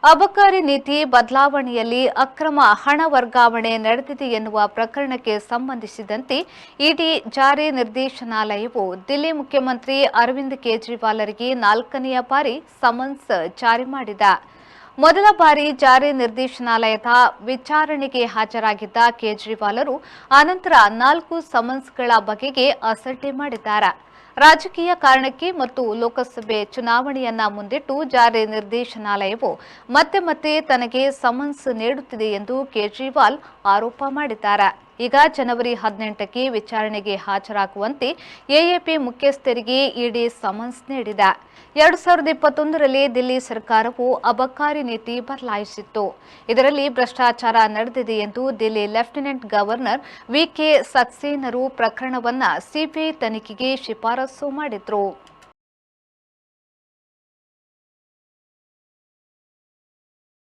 ಅಬಕಾರಿ ನೀತಿ ಬದಲಾವಣೆಯಲ್ಲಿ ಅಕ್ರಮ ಹಣ ವರ್ಗಾವಣೆ ನಡೆದಿದೆ ಎನ್ನುವ ಪ್ರಕರಣಕ್ಕೆ ಸಂಬಂಧಿಸಿದಂತೆ ಇಡಿ ಜಾರಿ ನಿರ್ದೇಶನಾಲಯವು ದಿಲ್ಲಿ ಮುಖ್ಯಮಂತ್ರಿ ಅರವಿಂದ್ ಕೇಜ್ರಿವಾಲ್ರಿಗೆ 4ನೇ ಬಾರಿ ಸಮನ್ಸ್ ಜಾರಿ ಮಾಡಿದೆ. ಮೊದಲ ಬಾರಿ ಜಾರಿ ನಿರ್ದೇಶನಾಲಯದ ವಿಚಾರಣೆಗೆ ಹಾಜರಾಗಿದ್ದ ಕೇಜ್ರಿವಾಲರು ಅನಂತರ 4 ಸಮನ್ಸ್ಗಳ ಬಗೆಗೆ ಅಸಡ್ಡೆ ಮಾಡಿದ್ದಾರೆ. ರಾಜಕೀಯ ಕಾರಣಕ್ಕೆ ಮತ್ತು ಲೋಕಸಭೆ ಚುನಾವಣೆಯನ್ನ ಮುಂದಿಟ್ಟು ಜಾರಿ ನಿರ್ದೇಶನಾಲಯವು ಮತ್ತೆ ತನಗೆ ಸಮನ್ಸ್ ನೀಡುತ್ತಿದೆ ಎಂದು ಕೇಜ್ರಿವಾಲ್ ಆರೋಪ ಮಾಡಿದ್ದಾರೆ. ಈಗ ಜನವರಿ 18ಕ್ಕೆ ವಿಚಾರಣೆಗೆ ಹಾಜರಾಗುವಂತೆ ಎಎಪಿ ಮುಖ್ಯಸ್ಥರಿಗೆ ಇಡಿ ಸಮನ್ಸ್ ನೀಡಿದೆ. 2021ರಲ್ಲಿ ದಿಲ್ಲಿ ಸರ್ಕಾರವು ಅಬಕಾರಿ ನೀತಿ ಬದಲಾಯಿಸಿತ್ತು. ಇದರಲ್ಲಿ ಭ್ರಷ್ಟಾಚಾರ ನಡೆದಿದೆ ಎಂದು ದಿಲ್ಲಿ ಲೆಫ್ಟಿನೆಂಟ್ ಗವರ್ನರ್ ವಿಕೆ ಸಕ್ಸೇನರು ಪ್ರಕರಣವನ್ನ ಸಿಬಿಐ ತನಿಖೆಗೆ ಶಿಫಾರಸು ಮಾಡಿದ್ರು.